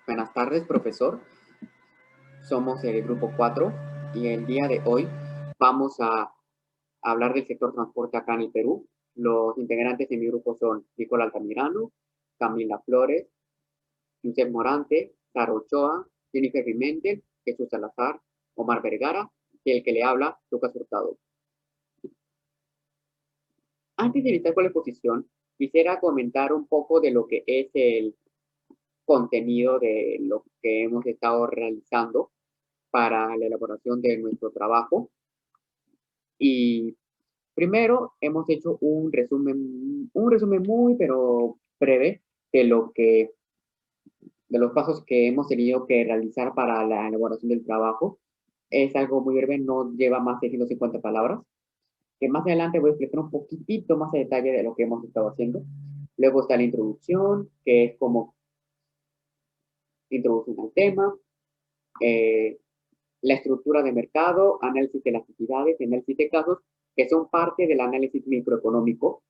Buenas tardes, profesor. Somos el grupo 4 y el día de hoy vamos a hablar del sector transporte acá en el Perú. Los integrantes de mi grupo son Nicolás Altamirano, Camila Flores, Josep Morante, Sara Ochoa, Jennifer Pimentel, Jesús Salazar, Omar Vergara y el que le habla, Lucas Hurtado. Antes de iniciar con la exposición, quisiera comentar un poco de lo que es el contenido de lo que hemos estado realizando para la elaboración de nuestro trabajo. Y primero hemos hecho un resumen muy, pero breve de de los pasos que hemos tenido que realizar para la elaboración del trabajo. Es algo muy breve, no lleva más de 150 palabras, que más adelante voy a explicar un poquitito más a detalle de lo que hemos estado haciendo. Luego está la introducción, que es como introducción al tema, eh, la estructura de mercado, análisis de las necesidades, análisis de casos, que son parte del análisis microeconómico,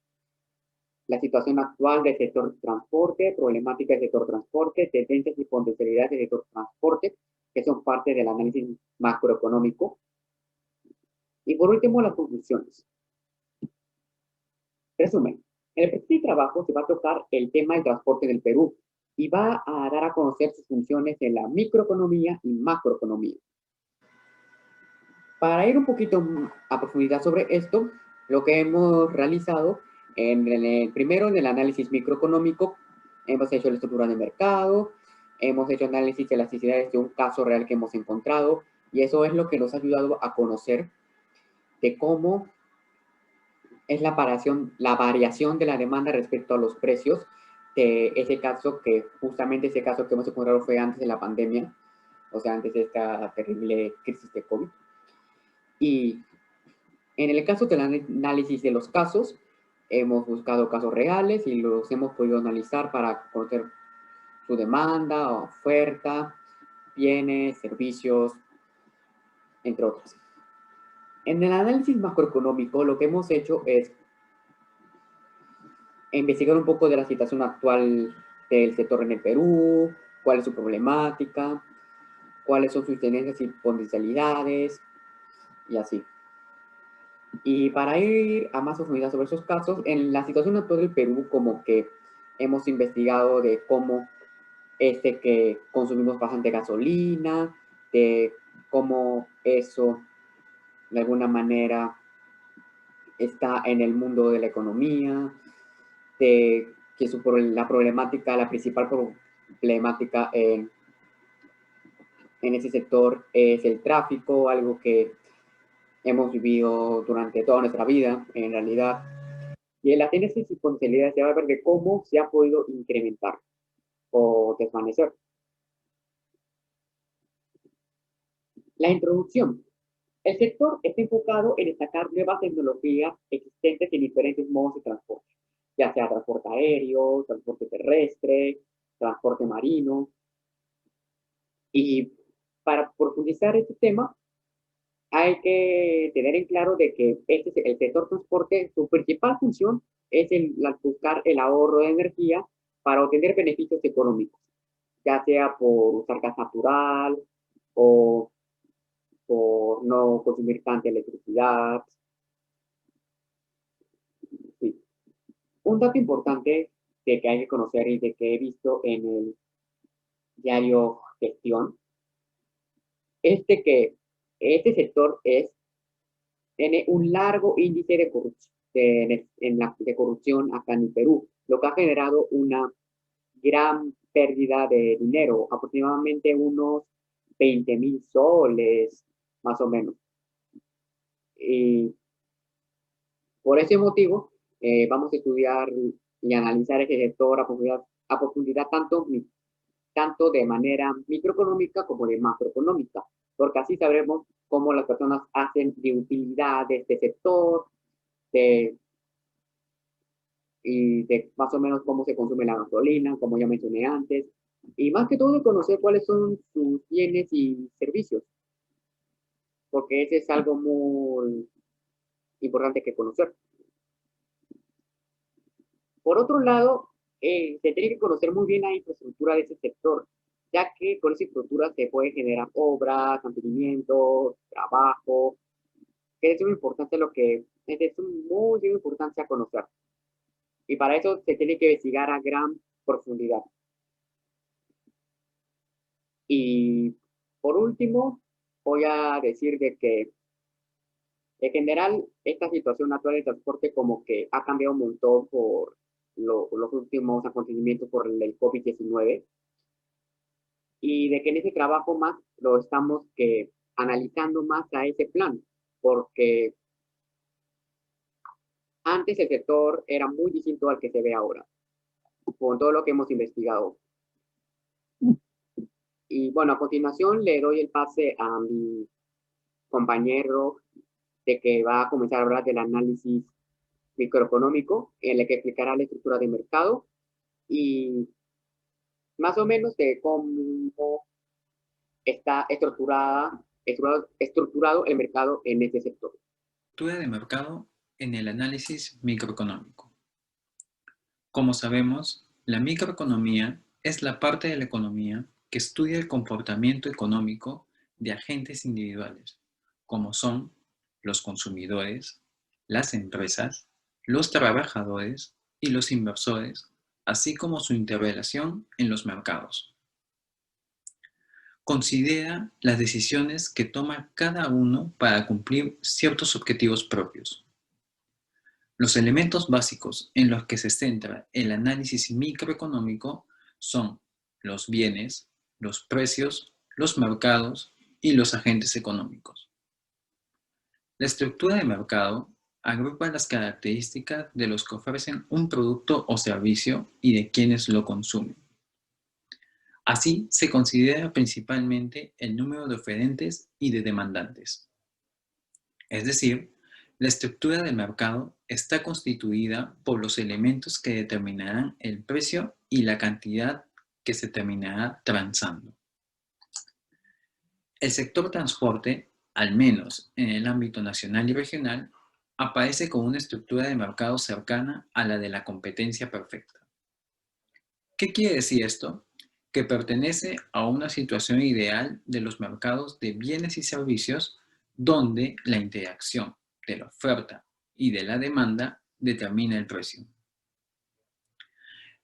la situación actual del sector transporte, problemática del sector transporte, tendencias y potencialidades del sector transporte, que son parte del análisis macroeconómico. Y por último, las conclusiones. Resumen, en el presente trabajo se va a tocar el tema del transporte en el Perú y va a dar a conocer sus funciones en la microeconomía y macroeconomía. Para ir un poquito a profundidad sobre esto, lo que hemos realizado primero en el análisis microeconómico, hemos hecho la estructura de mercado, hemos hecho análisis de las necesidades de un caso real que hemos encontrado, y eso es lo que nos ha ayudado a conocer de cómo es la variación de la demanda respecto a los precios de ese caso, que justamente ese caso que hemos encontrado fue antes de la pandemia, o sea, antes de esta terrible crisis de COVID. Y en el caso del análisis de los casos, hemos buscado casos reales y los hemos podido analizar para conocer su demanda, oferta, bienes, servicios, entre otros. En el análisis macroeconómico, lo que hemos hecho es investigar un poco de la situación actual del sector en el Perú, cuál es su problemática, cuáles son sus tendencias y potencialidades, y así. Y para ir a más profundidad sobre esos casos, en la situación actual del Perú, como que hemos investigado de cómo que consumimos bastante gasolina, de cómo eso de alguna manera está en el mundo de la economía, de que la problemática, la principal problemática en ese sector es el tráfico, algo que hemos vivido durante toda nuestra vida, en realidad. Y en la tendencias y potencialidades se va a ver de cómo se ha podido incrementar o desvanecer. La introducción. El sector está enfocado en destacar nuevas tecnologías existentes en diferentes modos de transporte, ya sea transporte aéreo, transporte terrestre, transporte marino. Y para profundizar este tema, hay que tener en claro de que el sector transporte, su principal función es buscar el ahorro de energía para obtener beneficios económicos, ya sea por usar gas natural o por no consumir tanta electricidad. Sí. Un dato importante de que hay que conocer y de que he visto en el diario Gestión es de que este sector tiene un largo índice de corrupción, de corrupción acá en el Perú, lo que ha generado una gran pérdida de dinero, aproximadamente unos 20.000 soles, más o menos. Y por ese motivo, vamos a estudiar y analizar ese sector a profundidad tanto de manera microeconómica como de macroeconómica, porque así sabremos cómo las personas hacen de utilidad de este sector, de, y de más o menos cómo se consume la gasolina, como ya mencioné antes, y más que todo conocer cuáles son sus bienes y servicios, porque ese es algo muy importante que conocer. Por otro lado, se tiene que conocer muy bien la infraestructura de ese sector, ya que con esa estructura se puede generar obras, mantenimiento, trabajo, que es muy importante es de muy importancia conocer. Y para eso se tiene que investigar a gran profundidad. Y por último, voy a decir de que en general esta situación actual del transporte como que ha cambiado un montón por los últimos acontecimientos por el COVID-19 y de que en ese trabajo más lo estamos que analizando más a ese plan, porque antes el sector era muy distinto al que se ve ahora, con todo lo que hemos investigado. Y bueno, a continuación le doy el pase a mi compañero de que va a comenzar a hablar del análisis microeconómico, en el que explicará la estructura de mercado y más o menos de cómo está estructurado el mercado en este sector. Estructura de mercado en el análisis microeconómico. Como sabemos, la microeconomía es la parte de la economía que estudia el comportamiento económico de agentes individuales, como son los consumidores, las empresas, los trabajadores y los inversores, así como su interrelación en los mercados. Considera las decisiones que toma cada uno para cumplir ciertos objetivos propios. Los elementos básicos en los que se centra el análisis microeconómico son los bienes, los precios, los mercados y los agentes económicos. La estructura de mercado agrupa las características de los que ofrecen un producto o servicio y de quienes lo consumen. Así se considera principalmente el número de oferentes y de demandantes. Es decir, la estructura del mercado está constituida por los elementos que determinarán el precio y la cantidad que se terminará transando. El sector transporte, al menos en el ámbito nacional y regional, aparece con una estructura de mercado cercana a la de la competencia perfecta. ¿Qué quiere decir esto? Que pertenece a una situación ideal de los mercados de bienes y servicios donde la interacción de la oferta y de la demanda determina el precio.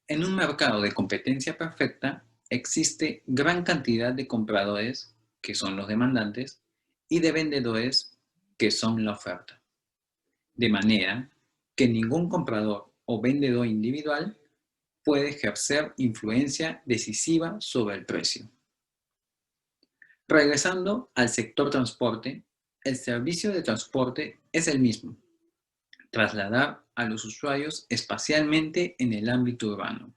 En un mercado de competencia perfecta existe gran cantidad de compradores, que son los demandantes, y de vendedores, que son la oferta. De manera que ningún comprador o vendedor individual puede ejercer influencia decisiva sobre el precio. Regresando al sector transporte, el servicio de transporte es el mismo: trasladar a los usuarios espacialmente en el ámbito urbano,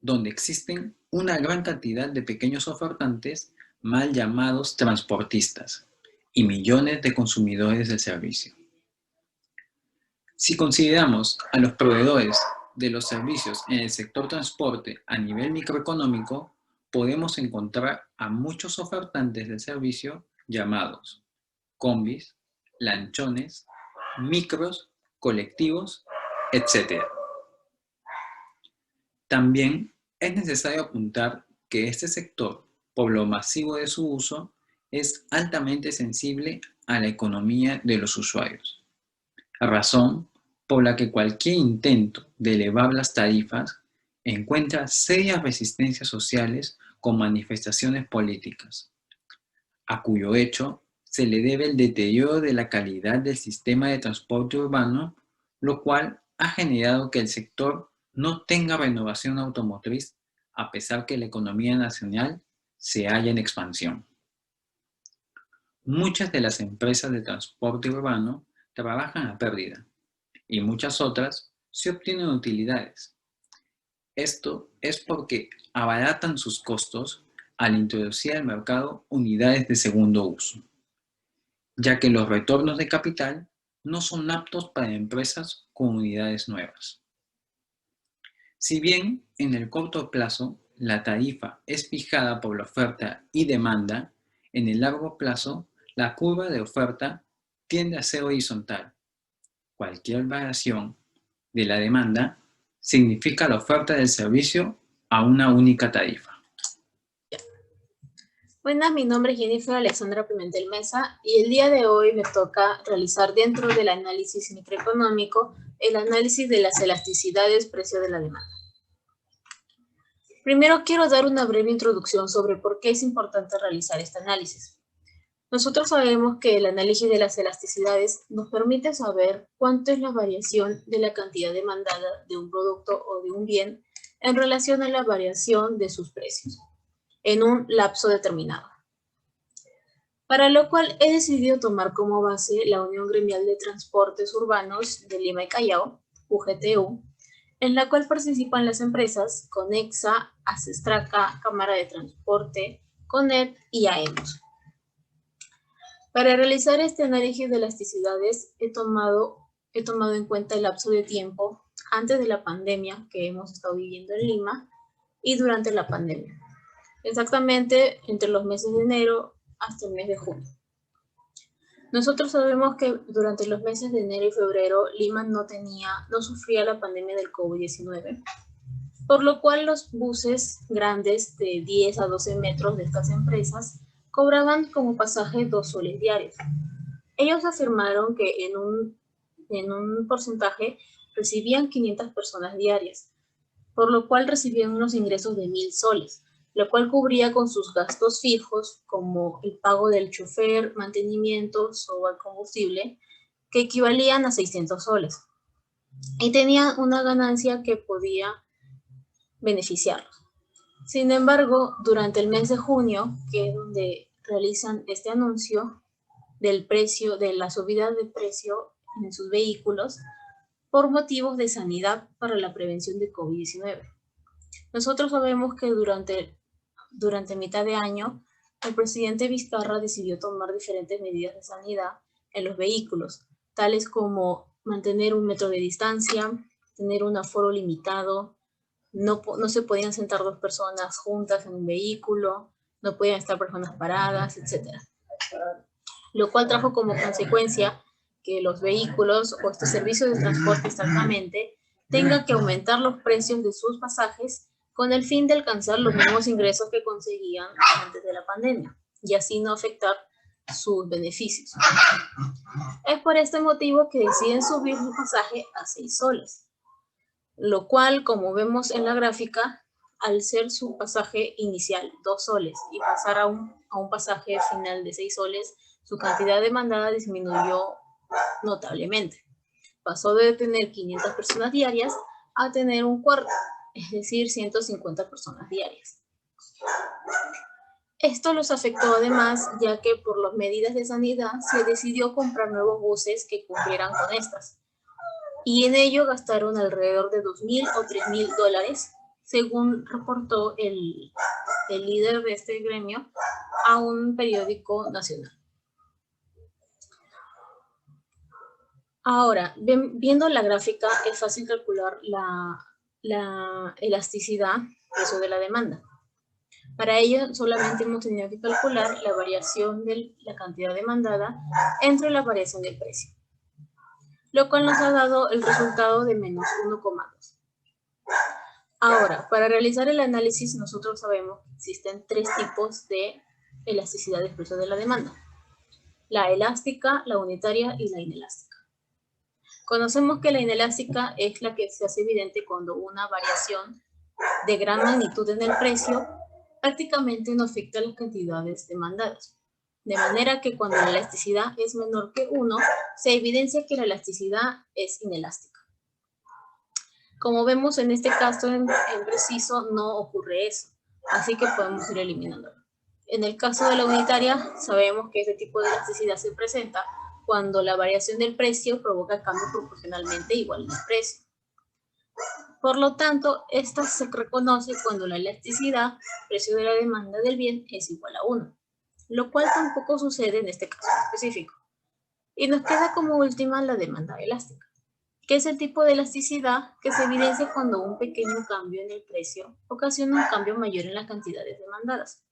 donde existen una gran cantidad de pequeños ofertantes mal llamados transportistas y millones de consumidores del servicio. Si consideramos a los proveedores de los servicios en el sector transporte a nivel microeconómico, podemos encontrar a muchos ofertantes del servicio llamados combis, lanchones, micros, colectivos, etc. También es necesario apuntar que este sector, por lo masivo de su uso, es altamente sensible a la economía de los usuarios, razón por la que cualquier intento de elevar las tarifas encuentra serias resistencias sociales con manifestaciones políticas, a cuyo hecho se le debe el deterioro de la calidad del sistema de transporte urbano, lo cual ha generado que el sector no tenga renovación automotriz a pesar que la economía nacional se halla en expansión. Muchas de las empresas de transporte urbano trabajan a pérdida y muchas otras sí obtienen utilidades. Esto es porque abaratan sus costos al introducir al mercado unidades de segundo uso, ya que los retornos de capital no son aptos para empresas con unidades nuevas. Si bien en el corto plazo la tarifa es fijada por la oferta y demanda, en el largo plazo la curva de oferta tiende a ser horizontal. Cualquier variación de la demanda significa la oferta del servicio a una única tarifa. Buenas, mi nombre es Jennifer Alexandra Pimentel Mesa y el día de hoy me toca realizar dentro del análisis microeconómico el análisis de las elasticidades precio de la demanda. Primero quiero dar una breve introducción sobre por qué es importante realizar este análisis. Nosotros sabemos que el análisis de las elasticidades nos permite saber cuánto es la variación de la cantidad demandada de un producto o de un bien en relación a la variación de sus precios en un lapso determinado. Para lo cual he decidido tomar como base la Unión Gremial de Transportes Urbanos de Lima y Callao, UGTU, en la cual participan las empresas Conexa, Asestraca, Cámara de Transporte, CONET y AEMOS. Para realizar este análisis de elasticidades he tomado en cuenta el lapso de tiempo antes de la pandemia que hemos estado viviendo en Lima y durante la pandemia. Exactamente entre los meses de enero hasta el mes de junio. Nosotros sabemos que durante los meses de enero y febrero Lima no sufría la pandemia del COVID-19, por lo cual los buses grandes de 10 a 12 metros de estas empresas cobraban como pasaje 2 soles diarios. Ellos afirmaron que en un porcentaje recibían 500 personas diarias, por lo cual recibían unos ingresos de 1.000 soles, lo cual cubría con sus gastos fijos, como el pago del chofer, mantenimientos o al combustible, que equivalían a 600 soles. Y tenían una ganancia que podía beneficiarlos. Sin embargo, durante el mes de junio, que es donde realizan este anuncio del precio, de la subida de precio en sus vehículos, por motivos de sanidad para la prevención de COVID-19. Nosotros sabemos que durante mitad de año, el presidente Vizcarra decidió tomar diferentes medidas de sanidad en los vehículos, tales como mantener 1 metro de distancia, tener un aforo limitado, no se podían sentar 2 personas juntas en un vehículo, no podían estar personas paradas, etc. Lo cual trajo como consecuencia que los vehículos o este servicio de transporte exactamente tenga que aumentar los precios de sus pasajes con el fin de alcanzar los mismos ingresos que conseguían antes de la pandemia y así no afectar sus beneficios. Es por este motivo que deciden subir su pasaje a 6 soles, lo cual, como vemos en la gráfica, al ser su pasaje inicial 2 soles y pasar a un pasaje final de 6 soles, su cantidad demandada disminuyó notablemente. Pasó de tener 500 personas diarias a tener un cuarto, es decir, 150 personas diarias. Esto los afectó además, ya que por las medidas de sanidad se decidió comprar nuevos buses que cumplieran con estas. Y en ello gastaron alrededor de 2.000 o 3.000 dólares, según reportó el líder de este gremio a un periódico nacional. Ahora, viendo la gráfica, es fácil calcular la elasticidad, precio de la demanda. Para ello, solamente hemos tenido que calcular la variación de la cantidad demandada entre la variación del precio, lo cual nos ha dado el resultado de menos 1,2. Ahora, para realizar el análisis, nosotros sabemos que existen 3 tipos de elasticidad del precio de la demanda: la elástica, la unitaria y la inelástica. Conocemos que la inelástica es la que se hace evidente cuando una variación de gran magnitud en el precio prácticamente no afecta las cantidades demandadas. De manera que cuando la elasticidad es menor que 1, se evidencia que la elasticidad es inelástica. Como vemos en este caso en preciso no ocurre eso, así que podemos ir eliminándolo. En el caso de la unitaria, sabemos que este tipo de elasticidad se presenta cuando la variación del precio provoca cambios proporcionalmente iguales de precio. Por lo tanto, esta se reconoce cuando la elasticidad, precio de la demanda del bien, es igual a 1, lo cual tampoco sucede en este caso específico. Y nos queda como última la demanda elástica, que es el tipo de elasticidad que se evidencia cuando un pequeño cambio en el precio ocasiona un cambio mayor en las cantidades demandadas.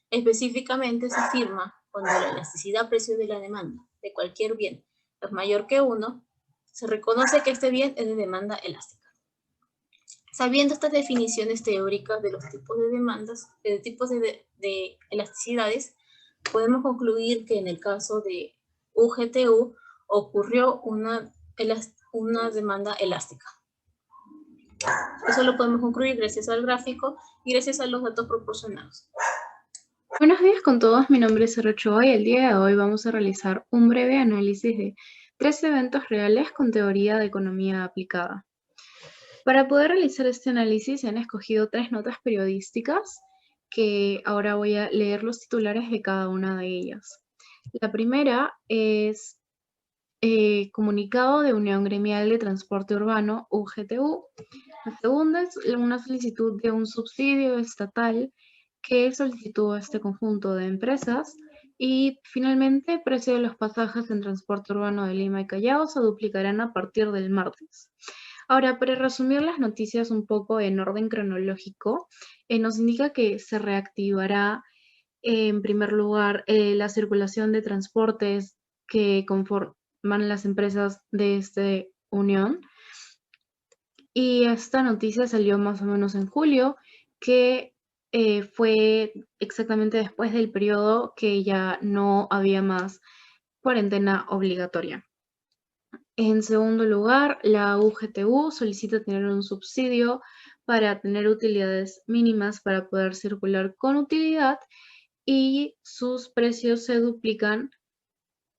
Específicamente se afirma cuando la elasticidad precio de la demanda de cualquier bien es mayor que 1, se reconoce que este bien es de demanda elástica. Sabiendo estas definiciones teóricas de los tipos de demandas, de tipos de elasticidades, podemos concluir que en el caso de UGTU ocurrió una demanda elástica. Eso lo podemos concluir gracias al gráfico y gracias a los datos proporcionados. Buenos días con todos, mi nombre es Sara Ochoa y el día de hoy vamos a realizar un breve análisis de 3 eventos reales con teoría de economía aplicada. Para poder realizar este análisis se han escogido 3 notas periodísticas que ahora voy a leer los titulares de cada una de ellas. La primera es Comunicado de Unión Gremial de Transporte Urbano, UGTU. La segunda es una solicitud de un subsidio estatal que solicitó este conjunto de empresas. Y finalmente, precio de los pasajes en transporte urbano de Lima y Callao se duplicarán a partir del martes. Ahora, para resumir las noticias un poco en orden cronológico, nos indica que se reactivará en primer lugar la circulación de transportes que conforman las empresas de esta unión. Y esta noticia salió más o menos en julio, que fue exactamente después del periodo que ya no había más cuarentena obligatoria. En segundo lugar, la UGTU solicita tener un subsidio para tener utilidades mínimas para poder circular con utilidad y sus precios se duplican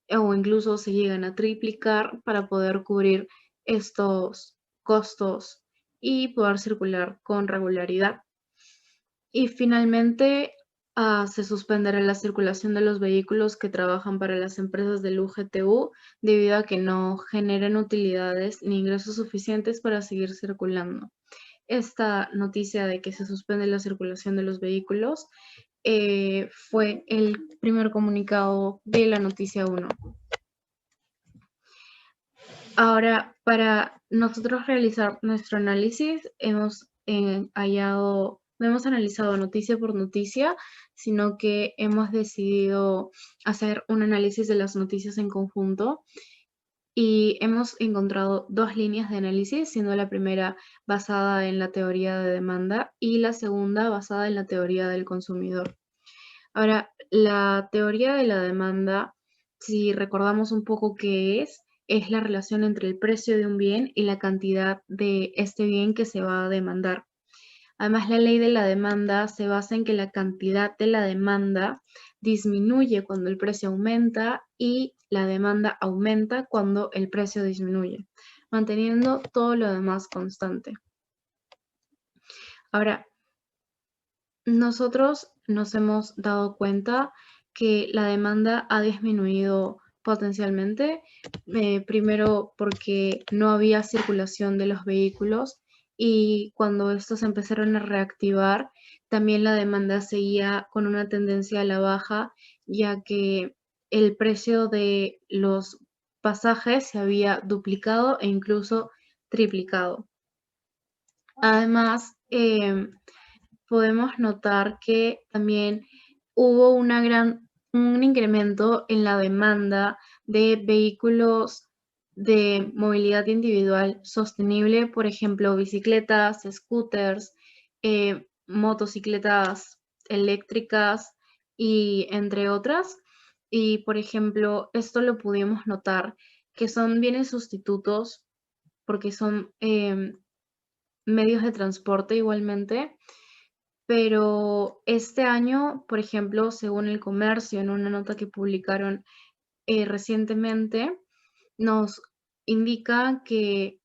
o incluso se llegan a triplicar para poder cubrir estos costos y poder circular con regularidad. Y finalmente, se suspenderá la circulación de los vehículos que trabajan para las empresas del UGTU debido a que no generan utilidades ni ingresos suficientes para seguir circulando. Esta noticia de que se suspende la circulación de los vehículos fue el primer comunicado de la noticia 1. Ahora, para nosotros realizar nuestro análisis, hemos analizado noticia por noticia, sino que hemos decidido hacer un análisis de las noticias en conjunto y hemos encontrado 2 líneas de análisis, siendo la primera basada en la teoría de demanda y la segunda basada en la teoría del consumidor. Ahora, la teoría de la demanda, si recordamos un poco qué es la relación entre el precio de un bien y la cantidad de este bien que se va a demandar. Además, la ley de la demanda se basa en que la cantidad de la demanda disminuye cuando el precio aumenta y la demanda aumenta cuando el precio disminuye, manteniendo todo lo demás constante. Ahora, nosotros nos hemos dado cuenta que la demanda ha disminuido potencialmente, primero porque no había circulación de los vehículos y cuando estos empezaron a reactivar, también la demanda seguía con una tendencia a la baja, ya que el precio de los pasajes se había duplicado e incluso triplicado. Además, podemos notar que también hubo un incremento en la demanda de vehículos de movilidad individual sostenible, por ejemplo, bicicletas, scooters, motocicletas eléctricas y entre otras. Y, por ejemplo, esto lo pudimos notar que son bienes sustitutos porque son medios de transporte igualmente. Pero este año, por ejemplo, según El Comercio, en una nota que publicaron recientemente, nos indica que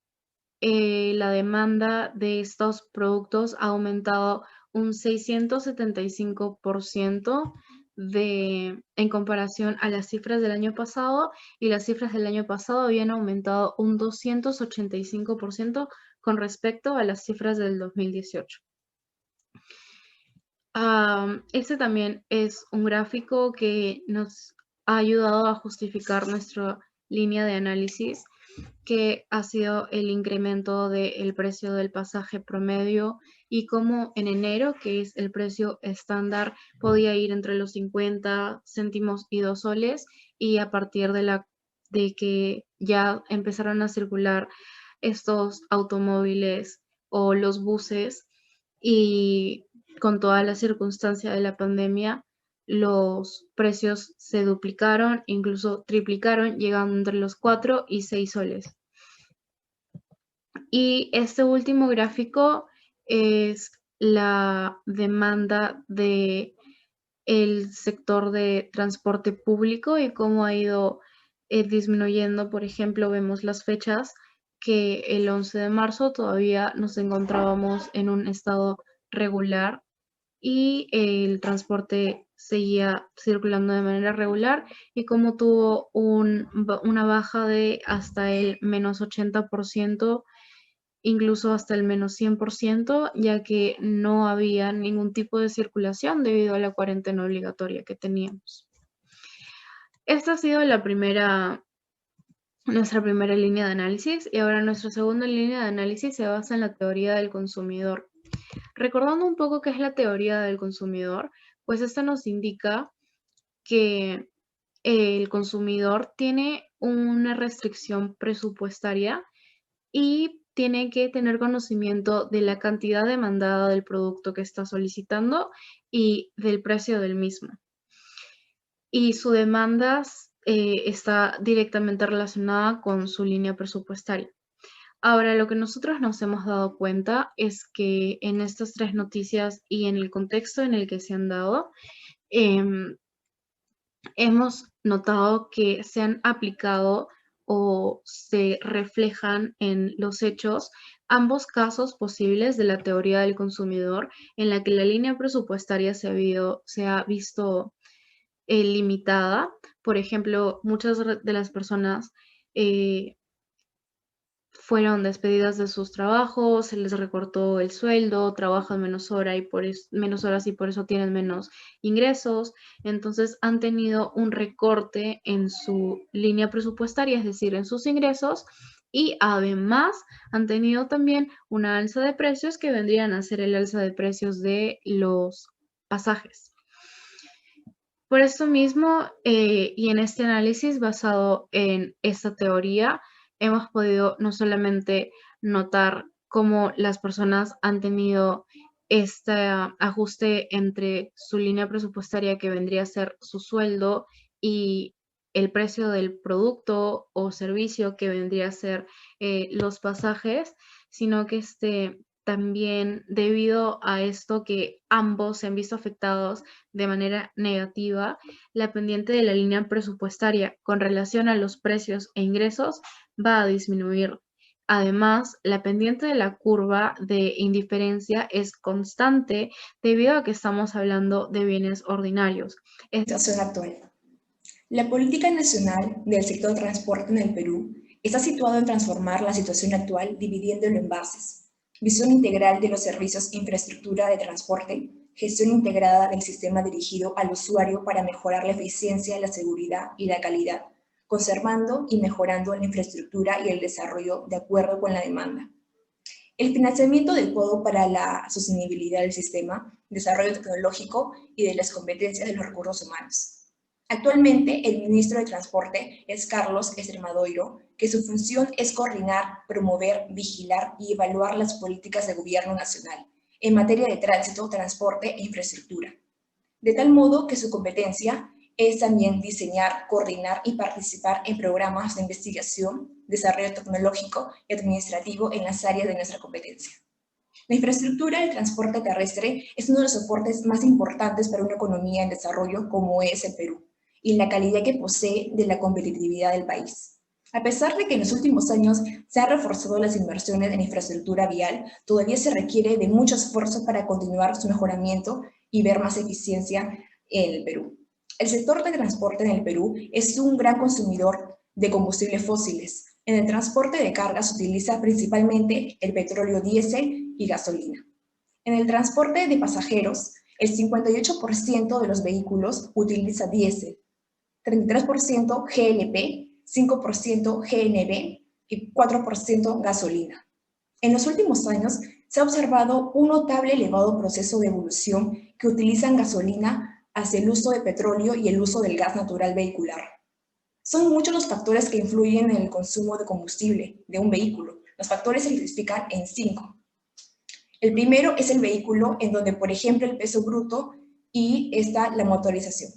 la demanda de estos productos ha aumentado un 675% en comparación a las cifras del año pasado, y las cifras del año pasado habían aumentado un 285% con respecto a las cifras del 2018. Este también es un gráfico que nos ha ayudado a justificar nuestra línea de análisis, que ha sido el incremento del precio del pasaje promedio y cómo en enero, que es el precio estándar, podía ir entre los 50 céntimos y 2 soles, y a partir de que ya empezaron a circular estos automóviles o los buses, y con toda la circunstancia de la pandemia, los precios se duplicaron, incluso triplicaron, llegando entre los 4 y 6 soles. Y este último gráfico es la demanda de el sector de transporte público y cómo ha ido disminuyendo. Por ejemplo, vemos las fechas que el 11 de marzo todavía nos encontrábamos en un estado regular y el transporte seguía circulando de manera regular, y como tuvo una baja de hasta el menos 80%, incluso hasta el menos 100%, ya que no había ningún tipo de circulación debido a la cuarentena obligatoria que teníamos. Esta ha sido nuestra primera línea de análisis, y ahora nuestra segunda línea de análisis se basa en la teoría del consumidor. Recordando un poco qué es la teoría del consumidor, pues esta nos indica que el consumidor tiene una restricción presupuestaria y tiene que tener conocimiento de la cantidad demandada del producto que está solicitando y del precio del mismo. Y su demanda está directamente relacionada con su línea presupuestaria. Ahora, lo que nosotros nos hemos dado cuenta es que en estas tres noticias y en el contexto en el que se han dado, hemos notado que se han aplicado o se reflejan en los hechos ambos casos posibles de la teoría del consumidor, en la que la línea presupuestaria se ha visto limitada. Por ejemplo, muchas de las personas fueron despedidas de sus trabajos, se les recortó el sueldo, trabajan menos horas y por eso tienen menos ingresos. Entonces han tenido un recorte en su línea presupuestaria, es decir, en sus ingresos, y además han tenido también una alza de precios que vendrían a ser el alza de precios de los pasajes. Por esto mismo, y en este análisis basado en esta teoría, hemos podido no solamente notar cómo las personas han tenido este ajuste entre su línea presupuestaria, que vendría a ser su sueldo, y el precio del producto o servicio, que vendría a ser los pasajes, sino que también debido a esto, que ambos se han visto afectados de manera negativa, la pendiente de la línea presupuestaria con relación a los precios e ingresos va a disminuir. Además, la pendiente de la curva de indiferencia es constante debido a que estamos hablando de bienes ordinarios. Situación actual. La política nacional del sector de transporte en el Perú está situada en transformar la situación actual dividiéndolo en bases: visión integral de los servicios e infraestructura de transporte, gestión integrada del sistema dirigido al usuario para mejorar la eficiencia, la seguridad y la calidad, conservando y mejorando la infraestructura y el desarrollo de acuerdo con la demanda. El financiamiento adecuado para la sostenibilidad del sistema, desarrollo tecnológico y de las competencias de los recursos humanos. Actualmente, el ministro de Transporte es Carlos Estremadóiro, que su función es coordinar, promover, vigilar y evaluar las políticas de gobierno nacional en materia de tránsito, transporte e infraestructura. De tal modo que su competencia es también diseñar, coordinar y participar en programas de investigación, desarrollo tecnológico y administrativo en las áreas de nuestra competencia. La infraestructura del transporte terrestre es uno de los soportes más importantes para una economía en desarrollo como es el Perú, y la calidad que posee de la competitividad del país. A pesar de que en los últimos años se han reforzado las inversiones en infraestructura vial, todavía se requiere de mucho esfuerzo para continuar su mejoramiento y ver más eficiencia en el Perú. El sector de transporte en el Perú es un gran consumidor de combustibles fósiles. En el transporte de carga se utiliza principalmente el petróleo diésel y gasolina. En el transporte de pasajeros, el 58% de los vehículos utiliza diésel, 33% GLP, 5% GNV y 4% gasolina. En los últimos años se ha observado un notable elevado proceso de evolución que utilizan gasolina hacia el uso de petróleo y el uso del gas natural vehicular. Son muchos los factores que influyen en el consumo de combustible de un vehículo. Los factores se clasifican en 5. El primero es el vehículo, en donde, por ejemplo, el peso bruto y está la motorización.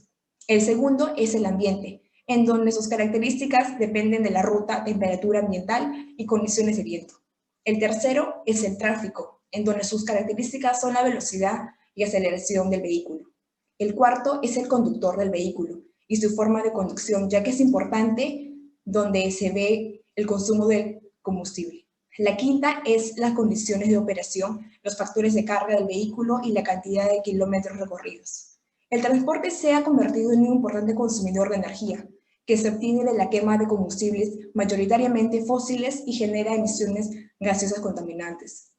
El segundo es el ambiente, en donde sus características dependen de la ruta, temperatura ambiental y condiciones de viento. El tercero es el tráfico, en donde sus características son la velocidad y aceleración del vehículo. El cuarto es el conductor del vehículo y su forma de conducción, ya que es importante donde se ve el consumo del combustible. La quinta es las condiciones de operación, los factores de carga del vehículo y la cantidad de kilómetros recorridos. El transporte se ha convertido en un importante consumidor de energía, que se obtiene de la quema de combustibles mayoritariamente fósiles y genera emisiones gaseosas contaminantes.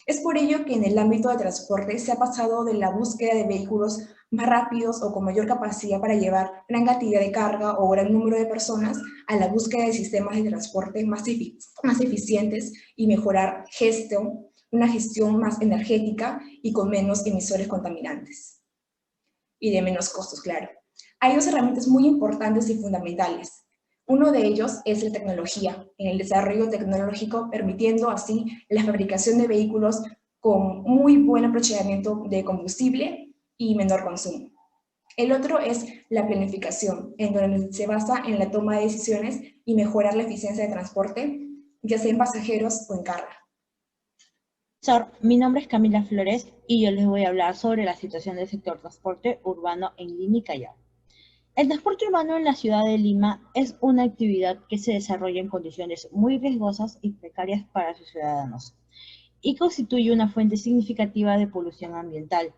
Es por ello que en el ámbito de transporte se ha pasado de la búsqueda de vehículos más rápidos o con mayor capacidad para llevar gran cantidad de carga o gran número de personas a la búsqueda de sistemas de transporte más eficientes y mejorar una gestión más energética y con menos emisores contaminantes. Y de menos costos, claro. Hay dos herramientas muy importantes y fundamentales. Uno de ellos es la tecnología, en el desarrollo tecnológico, permitiendo así la fabricación de vehículos con muy buen aprovechamiento de combustible y menor consumo. El otro es la planificación, en donde se basa en la toma de decisiones y mejorar la eficiencia de transporte, ya sea en pasajeros o en carga. Mi nombre es Camila Flores y yo les voy a hablar sobre la situación del sector transporte urbano en Lima y Callao. El transporte urbano en la ciudad de Lima es una actividad que se desarrolla en condiciones muy riesgosas y precarias para sus ciudadanos y constituye una fuente significativa de polución ambiental.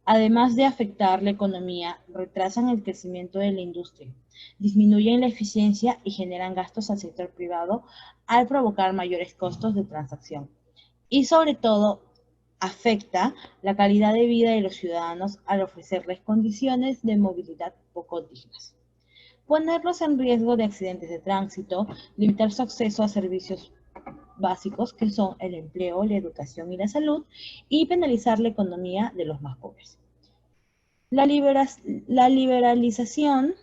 Además de afectar la economía, retrasan el crecimiento de la industria, disminuyen la eficiencia y generan gastos al sector privado al provocar mayores costos de transacción. Y sobre todo, afecta la calidad de vida de los ciudadanos al ofrecerles condiciones de movilidad poco dignas. Ponerlos en riesgo de accidentes de tránsito, limitar su acceso a servicios básicos que son el empleo, la educación y la salud, y penalizar la economía de los más pobres. La liberalización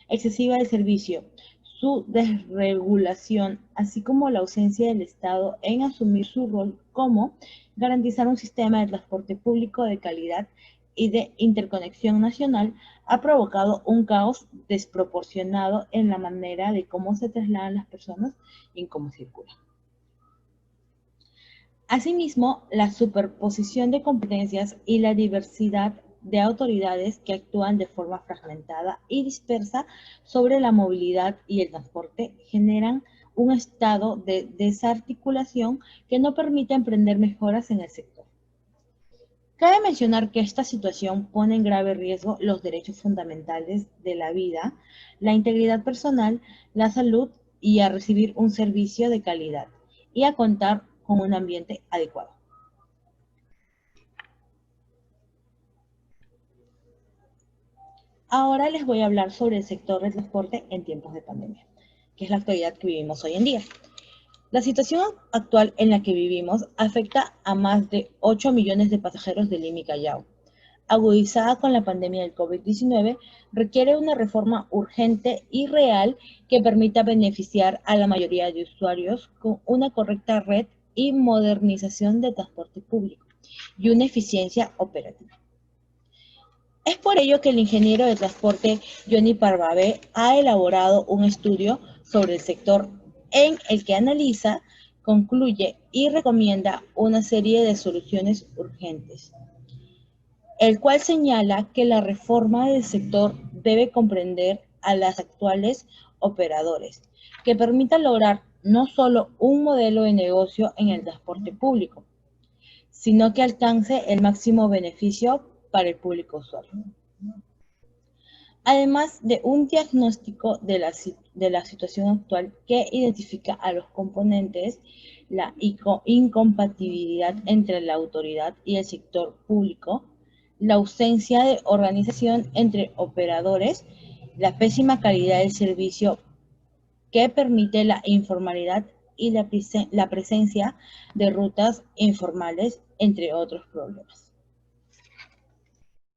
excesiva del servicio, su desregulación, así como la ausencia del Estado en asumir su rol como garantizar un sistema de transporte público de calidad y de interconexión nacional, ha provocado un caos desproporcionado en la manera de cómo se trasladan las personas y en cómo circulan. Asimismo, la superposición de competencias y la diversidad de autoridades que actúan de forma fragmentada y dispersa sobre la movilidad y el transporte generan un estado de desarticulación que no permite emprender mejoras en el sector. Cabe mencionar que esta situación pone en grave riesgo los derechos fundamentales de la vida, la integridad personal, la salud y a recibir un servicio de calidad y a contar con un ambiente adecuado. Ahora les voy a hablar sobre el sector del transporte en tiempos de pandemia, que es la actualidad que vivimos hoy en día. La situación actual en la que vivimos afecta a más de 8 millones de pasajeros de Lima y Callao. Agudizada con la pandemia del COVID-19, requiere una reforma urgente y real que permita beneficiar a la mayoría de usuarios con una correcta red y modernización de transporte público y una eficiencia operativa. Es por ello que el ingeniero de transporte Johnny Parbavé ha elaborado un estudio sobre el sector en el que analiza, concluye y recomienda una serie de soluciones urgentes, el cual señala que la reforma del sector debe comprender a las actuales operadores, que permitan lograr no solo un modelo de negocio en el transporte público, sino que alcance el máximo beneficio para el público usuario. Además de un diagnóstico de la situación actual que identifica a los componentes, la incompatibilidad entre la autoridad y el sector público, la ausencia de organización entre operadores, la pésima calidad del servicio que permite la informalidad y la presencia de rutas informales, entre otros problemas.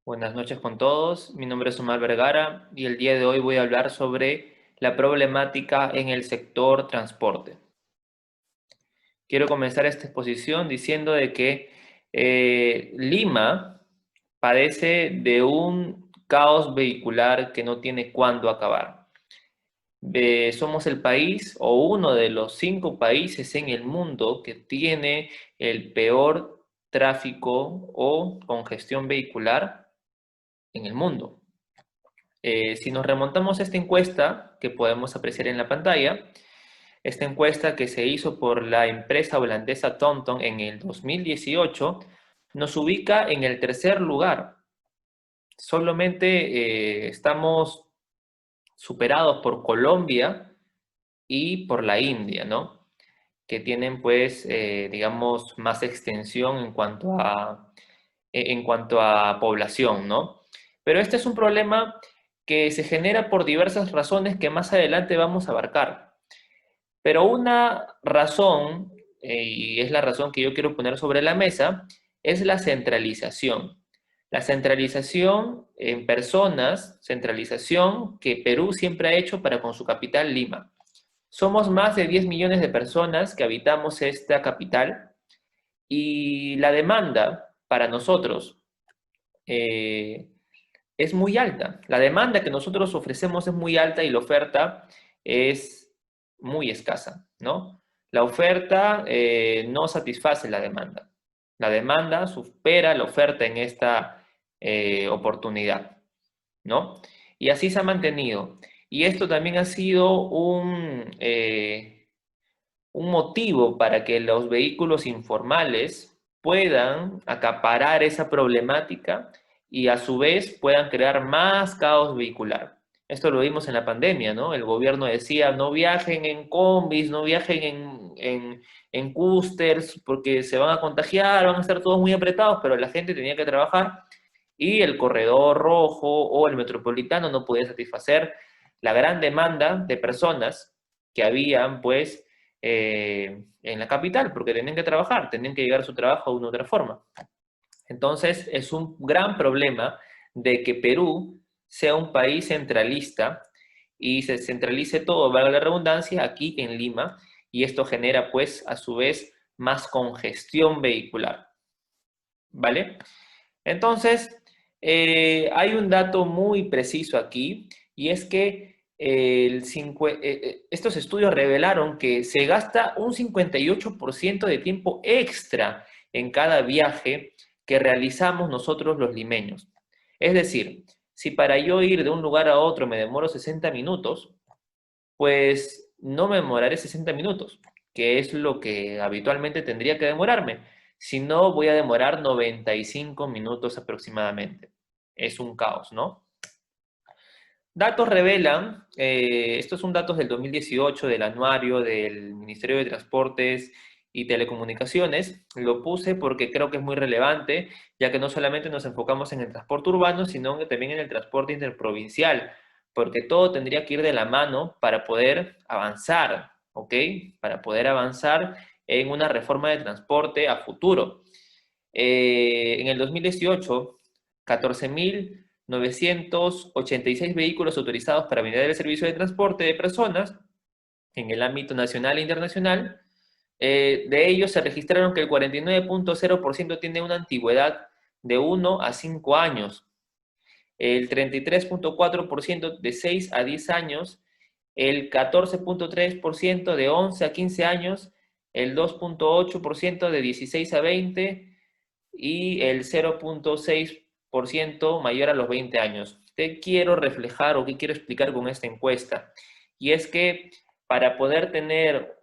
Buenas noches con todos, mi nombre es Omar Vergara y el día de hoy voy a hablar sobre la problemática en el sector transporte. Quiero comenzar esta exposición diciendo de que Lima padece de un caos vehicular que no tiene cuándo acabar. Somos el país o uno de los 5 países en el mundo que tiene el peor tráfico o congestión vehicular en el mundo. Si nos remontamos a esta encuesta que podemos apreciar en la pantalla, esta encuesta que se hizo por la empresa holandesa TomTom en el 2018 nos ubica en el 3er lugar. Solamente estamos superados por Colombia y por la India, ¿no? Que tienen, pues, digamos, más extensión en cuanto a población, ¿no? Pero este es un problema que se genera por diversas razones que más adelante vamos a abarcar. Pero una razón, y es la razón que yo quiero poner sobre la mesa, es la centralización. La centralización en personas, centralización que Perú siempre ha hecho para con su capital, Lima. Somos más de 10 millones de personas que habitamos esta capital y la demanda para nosotros es muy alta. La demanda que nosotros ofrecemos es muy alta y la oferta es muy escasa, ¿no? La oferta no satisface la demanda. La demanda supera la oferta en esta oportunidad, ¿no? Y así se ha mantenido. Y esto también ha sido un motivo para que los vehículos informales puedan acaparar esa problemática y a su vez puedan crear más caos vehicular. Esto lo vimos en la pandemia, ¿no? El gobierno decía, no viajen en combis, no viajen en cústers, porque se van a contagiar, van a estar todos muy apretados, pero la gente tenía que trabajar y el corredor rojo o el metropolitano no podía satisfacer la gran demanda de personas que habían, pues, en la capital, porque tenían que trabajar, tenían que llegar a su trabajo de una u otra forma. Entonces, es un gran problema de que Perú sea un país centralista y se centralice todo, valga la redundancia, aquí en Lima, y esto genera, pues, a su vez, más congestión vehicular. ¿Vale? Entonces, hay un dato muy preciso aquí, y es que estos estudios revelaron que se gasta un 58% de tiempo extra en cada viaje que realizamos nosotros los limeños. Es decir, si para yo ir de un lugar a otro me demoro 60 minutos, pues no me demoraré 60 minutos, que es lo que habitualmente tendría que demorarme. Si no, voy a demorar 95 minutos aproximadamente. Es un caos, ¿no? Datos revelan, estos son datos del 2018 del anuario del Ministerio de Transportes y Telecomunicaciones. Lo puse porque creo que es muy relevante, ya que no solamente nos enfocamos en el transporte urbano, sino también en el transporte interprovincial, porque todo tendría que ir de la mano para poder avanzar, ¿ok? Para poder avanzar en una reforma de transporte a futuro. En el 2018, 14.986 vehículos autorizados para brindar el servicio de transporte de personas en el ámbito nacional e internacional. De ellos se registraron que el 49.0% tiene una antigüedad de 1 a 5 años, el 33.4% de 6 a 10 años, el 14.3% de 11 a 15 años, el 2.8% de 16 a 20 y el 0.6% mayor a los 20 años. ¿Qué quiero reflejar o qué quiero explicar con esta encuesta? Y es que para poder tener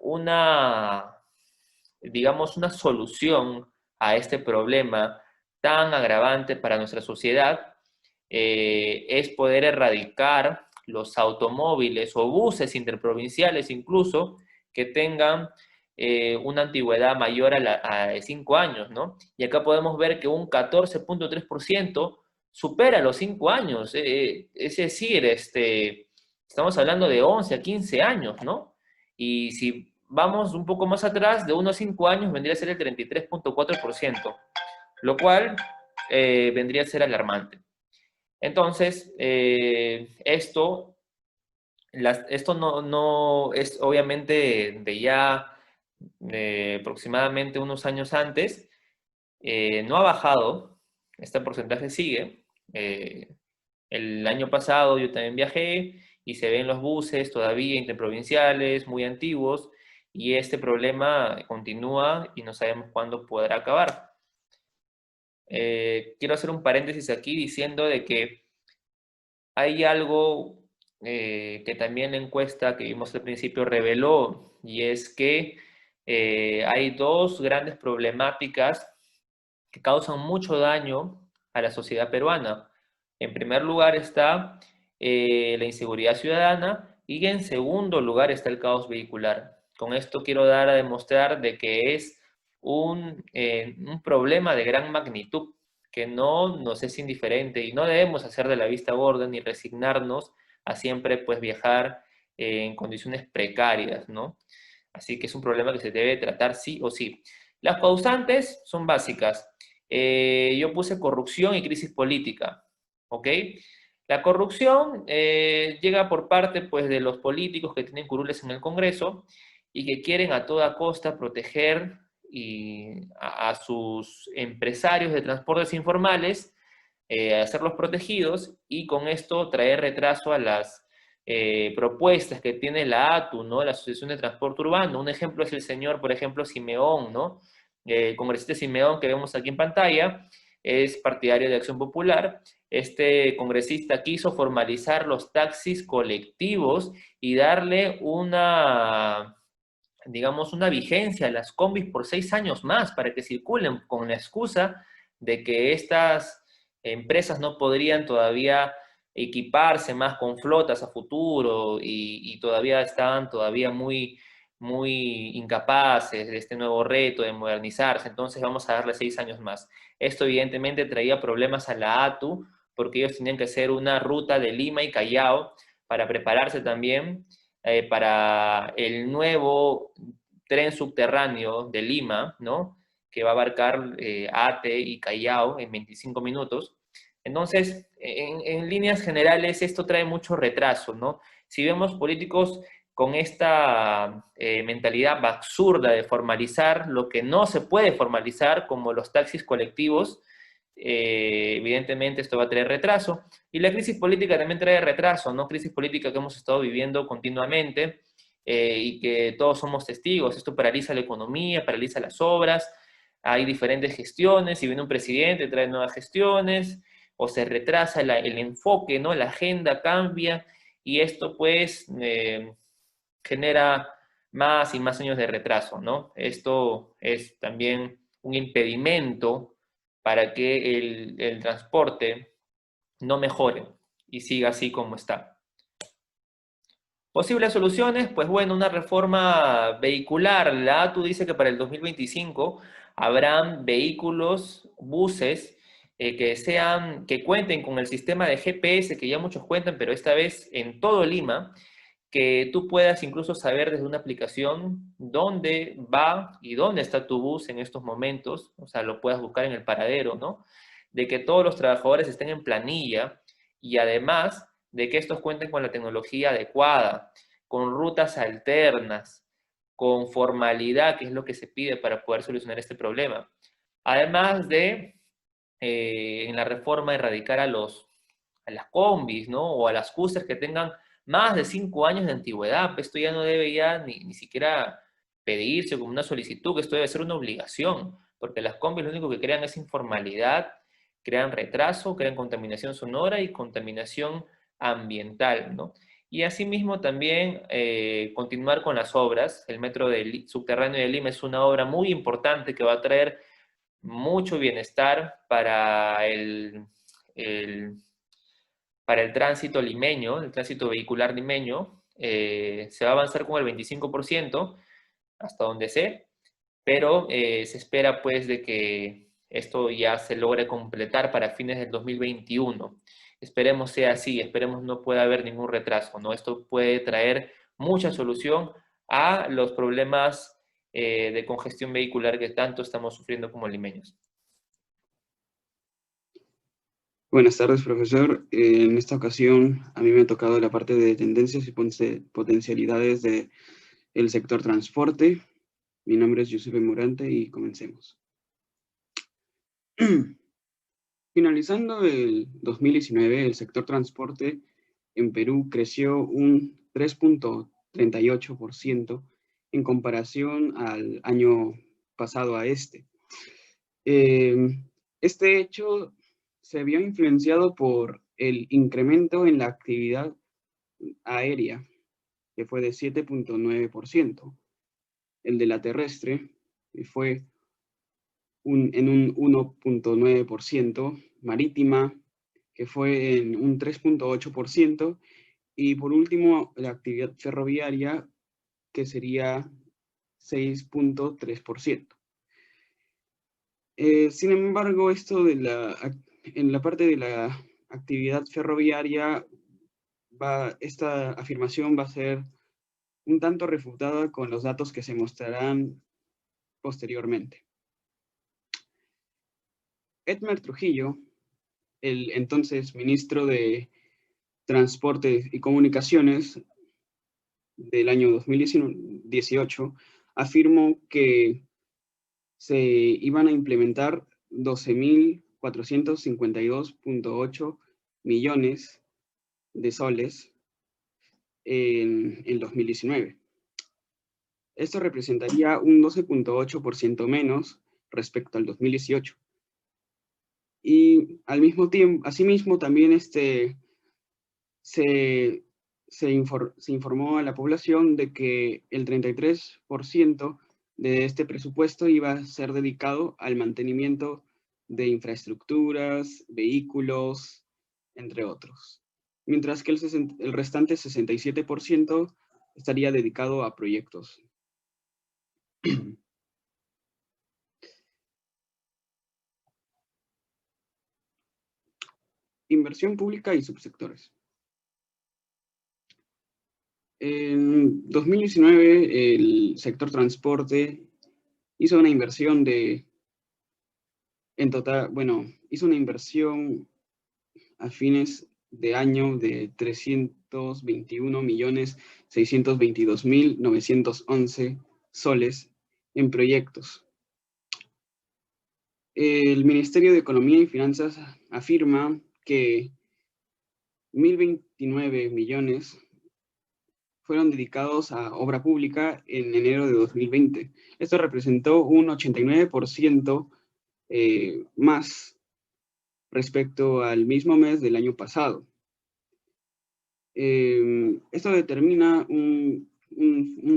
digamos, una solución a este problema tan agravante para nuestra sociedad, es poder erradicar los automóviles o buses interprovinciales incluso que tengan una antigüedad mayor a 5 años, ¿no? Y acá podemos ver que un 14.3% supera los 5 años, es decir, estamos hablando de 11 a 15 años, ¿no? Y si vamos un poco más atrás, de 1 a 5 años vendría a ser el 33.4%, lo cual vendría a ser alarmante. Entonces, esto no es obviamente de ya aproximadamente unos años antes, no ha bajado, este porcentaje sigue. El año pasado yo también viajé y se ven los buses todavía interprovinciales, muy antiguos, y este problema continúa y no sabemos cuándo podrá acabar. Quiero hacer un paréntesis aquí diciendo de que hay algo que también la encuesta que vimos al principio reveló, y es que hay dos grandes problemáticas que causan mucho daño a la sociedad peruana. En primer lugar está la inseguridad ciudadana y en segundo lugar está el caos vehicular. Con esto quiero dar a demostrar de que es un problema de gran magnitud que no nos es indiferente y no debemos hacer de la vista gorda ni resignarnos a siempre pues viajar en condiciones precarias, ¿no? Así que es un problema que se debe tratar sí o sí. Las causantes son básicas. Yo puse corrupción y crisis política, ¿ok? La corrupción llega por parte pues, de los políticos que tienen curules en el Congreso y que quieren a toda costa proteger a sus empresarios de transportes informales, hacerlos protegidos y con esto traer retraso a las propuestas que tiene la ATU, ¿no? La Asociación de Transporte Urbano. Un ejemplo es el señor, por ejemplo, Simeón, ¿no? El congresista Simeón que vemos aquí en pantalla es partidario de Acción Popular. Este congresista quiso formalizar los taxis colectivos y darle una, digamos, una vigencia a las combis por 6 años más para que circulen con la excusa de que estas empresas no podrían todavía equiparse más con flotas a futuro y todavía estaban todavía muy incapaces de este nuevo reto de modernizarse, entonces vamos a darle 6 años más. Esto evidentemente traía problemas a la ATU, porque ellos tenían que hacer una ruta de Lima y Callao para prepararse también para el nuevo tren subterráneo de Lima, ¿no? Que va a abarcar Ate y Callao en 25 minutos. Entonces, en líneas generales, esto trae mucho retraso, ¿no? Si vemos políticos con esta mentalidad absurda de formalizar lo que no se puede formalizar, como los taxis colectivos, evidentemente esto va a traer retraso. Y la crisis política también trae retraso, ¿no? Crisis política que hemos estado viviendo continuamente y que todos somos testigos. Esto paraliza la economía, paraliza las obras, hay diferentes gestiones, si viene un presidente trae nuevas gestiones, o se retrasa el enfoque, ¿no? La agenda cambia y esto pues genera más y más años de retraso, ¿no? Esto es también un impedimento para que el transporte no mejore y siga así como está. Posibles soluciones, pues bueno, una reforma vehicular. La ATU dice que para el 2025 habrán vehículos, buses, que cuenten con el sistema de GPS, que ya muchos cuentan, pero esta vez en todo Lima, que tú puedas incluso saber desde una aplicación dónde va y dónde está tu bus en estos momentos, o sea, lo puedas buscar en el paradero, ¿no? De que todos los trabajadores estén en planilla y además de que estos cuenten con la tecnología adecuada, con rutas alternas, con formalidad, que es lo que se pide para poder solucionar este problema. Además de, en la reforma, erradicar a las combis, ¿no? O a las cruces que tengan más de 5 años de antigüedad. Esto ya no debe ya ni siquiera pedirse como una solicitud, que esto debe ser una obligación, porque las combis lo único que crean es informalidad, crean retraso, crean contaminación sonora y contaminación ambiental, ¿no? Y asimismo también continuar con las obras. El metro subterráneo de Lima es una obra muy importante que va a traer mucho bienestar para el tránsito limeño, el tránsito vehicular limeño. Se va a avanzar con el 25%, hasta donde sé, pero se espera pues de que esto ya se logre completar para fines del 2021. Esperemos sea así, esperemos no pueda haber ningún retraso, ¿no? Esto puede traer mucha solución a los problemas de congestión vehicular que tanto estamos sufriendo como limeños. Buenas tardes, profesor. En esta ocasión a mí me ha tocado la parte de tendencias y potencialidades del sector transporte. Mi nombre es Giuseppe Morante y comencemos. Finalizando el 2019, el sector transporte en Perú creció un 3.38% en comparación al año pasado a este. Este hecho se vio influenciado por el incremento en la actividad aérea, que fue de 7.9%. El de la terrestre fue en un 1.9%, marítima, que fue en un 3.8%, y por último, la actividad ferroviaria, que sería 6.3%. Sin embargo, en la parte de la actividad ferroviaria, esta afirmación va a ser un tanto refutada con los datos que se mostrarán posteriormente. Edmer Trujillo, el entonces ministro de Transporte y Comunicaciones del año 2018, afirmó que se iban a implementar 12.452.8 millones de soles en 2019. Esto representaría un 12.8% menos respecto al 2018. Y al mismo tiempo, asimismo, también se informó a la población de que el 33% de este presupuesto iba a ser dedicado al mantenimiento de infraestructuras, vehículos, entre otros. Mientras que el restante 67% estaría dedicado a proyectos. Inversión pública y subsectores. En 2019, el sector transporte hizo una inversión hizo una inversión a fines de año de 321.622.911 soles en proyectos. El Ministerio de Economía y Finanzas afirma que 1.029 millones fueron dedicados a obra pública en enero de 2020. Esto representó un 89% más respecto al mismo mes del año pasado. Esto determina un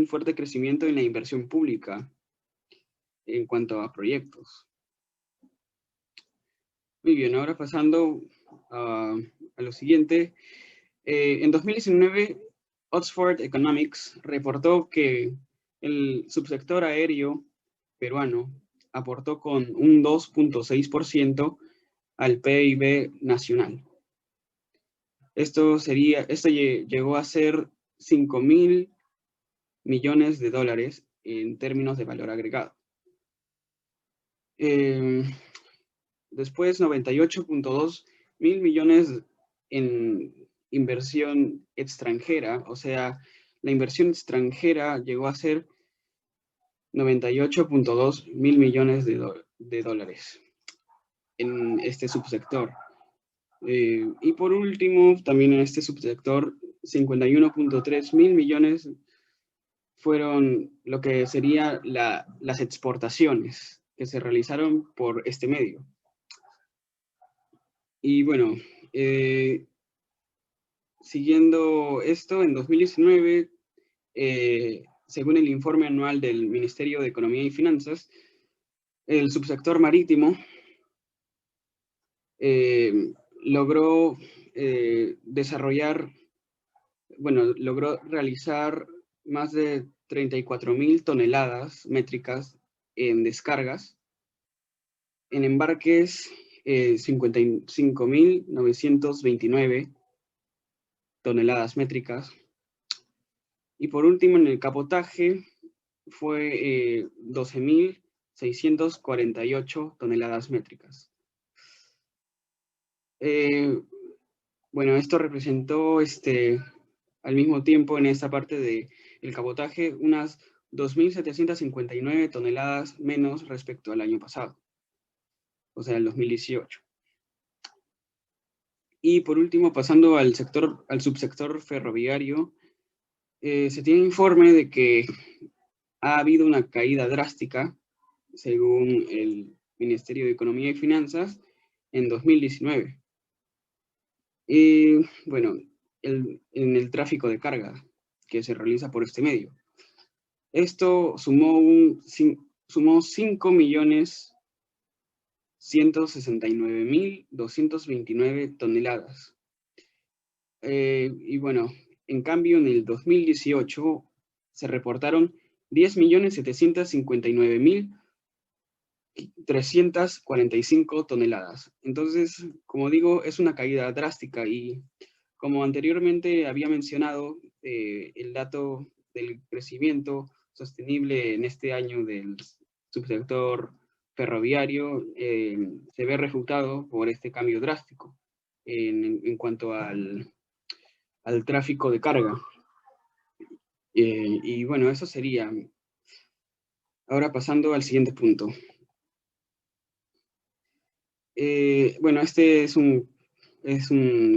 fuerte crecimiento en la inversión pública en cuanto a proyectos. Muy bien, ahora pasando a lo siguiente. En 2019, Oxford Economics reportó que el subsector aéreo peruano aportó con un 2.6% al PIB nacional. Esto llegó a ser 5.000 millones de dólares en términos de valor agregado. Después, 98.2 mil millones en inversión extranjera, o sea, la inversión extranjera llegó a ser 98.2 mil millones de dólares en este subsector. Y por último, también en este subsector, 51.3 mil millones fueron lo que sería las exportaciones que se realizaron por este medio. Y bueno, siguiendo esto, en 2019, según el informe anual del Ministerio de Economía y Finanzas, el subsector marítimo logró logró realizar más de 34.000 toneladas métricas en descargas, en embarques 55.929 toneladas métricas, y por último en el cabotaje fue 12.648 toneladas métricas. Bueno, esto representó al mismo tiempo en esta parte del cabotaje unas 2.759 toneladas menos respecto al año pasado. o sea, el 2018. Y por último, pasando al subsector ferroviario, se tiene informe de que ha habido una caída drástica, según el Ministerio de Economía y Finanzas, en 2019. Y bueno, en el tráfico de carga que se realiza por este medio. Esto sumó 5.169.229 toneladas. Y bueno, en cambio en el 2018 se reportaron 10.759.345 toneladas. Entonces, como digo, es una caída drástica y como anteriormente había mencionado, el dato del crecimiento sostenible en este año del subsector ferroviario se ve refutado por este cambio drástico en cuanto al tráfico de carga. Y bueno, eso sería. Ahora pasando al siguiente punto. Bueno, este es un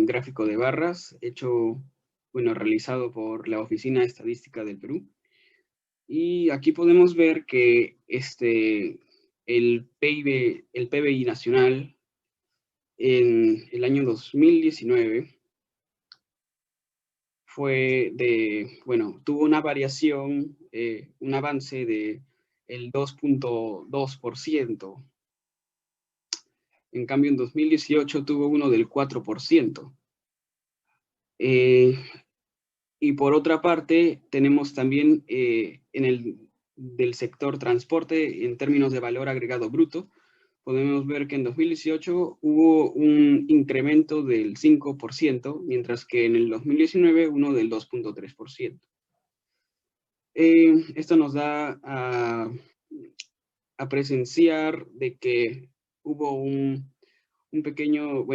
gráfico de barras realizado por la Oficina Estadística del Perú. Y aquí podemos ver que el PBI nacional en el año 2019 tuvo una variación, un avance de el 2.2%. En cambio, en 2018 tuvo uno del 4%. Y por otra parte, tenemos también del sector transporte, en términos de valor agregado bruto, podemos ver que en 2018 hubo un incremento del 5%, mientras que en el 2019 uno del 2.3%. Esto nos da a presenciar de que hubo un pequeño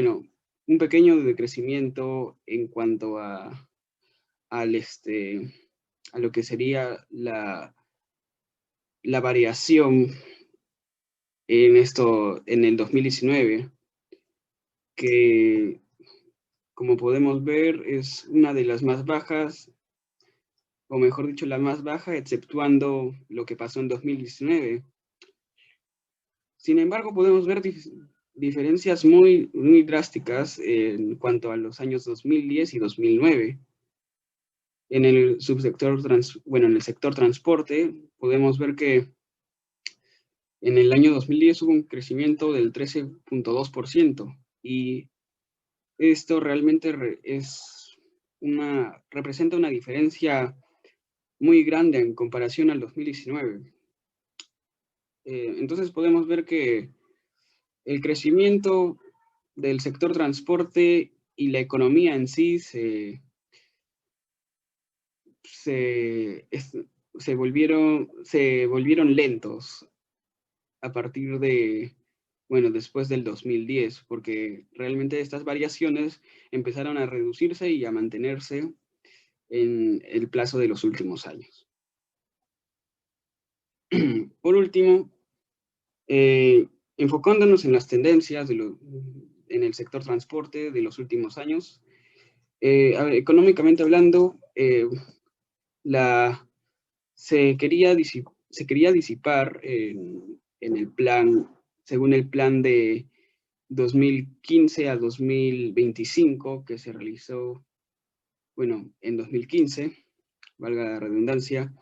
decrecimiento en cuanto a lo que sería la variación en el 2019, que como podemos ver es una de las más bajas, o mejor dicho, la más baja, exceptuando lo que pasó en 2019. Sin embargo, podemos ver diferencias muy, muy drásticas en cuanto a los años 2010 y 2009. En el subsector, en el sector transporte, podemos ver que en el año 2010 hubo un crecimiento del 13.2%, y esto realmente representa una diferencia muy grande en comparación al 2019. Entonces podemos ver que el crecimiento del sector transporte y la economía en sí se volvieron lentos a partir de, después del 2010, porque realmente estas variaciones empezaron a reducirse y a mantenerse en el plazo de los últimos años. Por último, enfocándonos en las tendencias en el sector transporte de los últimos años, económicamente hablando, se quería disipar en el plan, según el plan de 2015 a 2025 que se realizó, en 2015, valga la redundancia,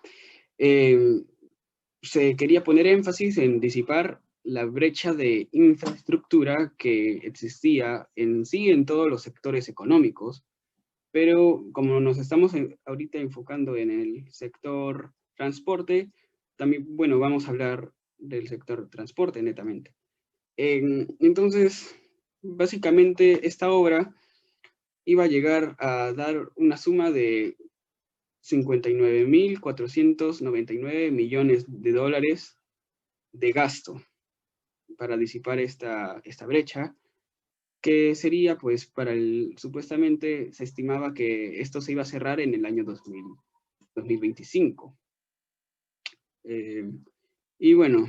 se quería poner énfasis en disipar la brecha de infraestructura que existía en todos los sectores económicos, pero como nos estamos ahorita enfocando en el sector transporte, también, vamos a hablar del sector transporte netamente. Entonces, básicamente esta obra iba a llegar a dar una suma de 59.499 millones de dólares de gasto para disipar esta brecha, que sería, pues, supuestamente se estimaba que esto se iba a cerrar en el año 2025. Y bueno,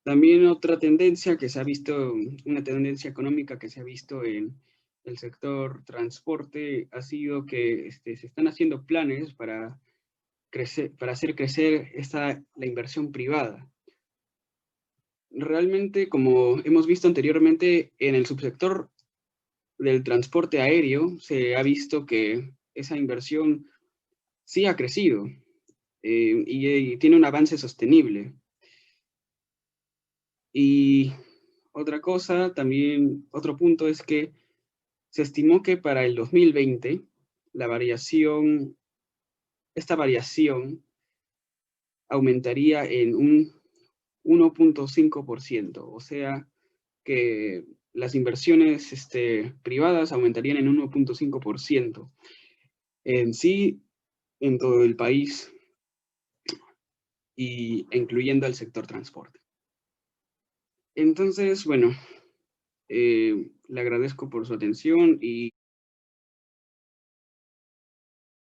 También otra tendencia que se ha visto, una tendencia económica que se ha visto en el sector transporte ha sido que se están haciendo planes para hacer crecer la inversión privada. Realmente, como hemos visto anteriormente, en el subsector del transporte aéreo se ha visto que esa inversión sí ha crecido y tiene un avance sostenible. Y otra cosa, también otro punto es que se estimó que para el 2020 esta variación aumentaría en un 1.5%, o sea que las inversiones privadas aumentarían en 1.5% en sí, en todo el país, y incluyendo al sector transporte. Entonces, bueno, le agradezco por su atención y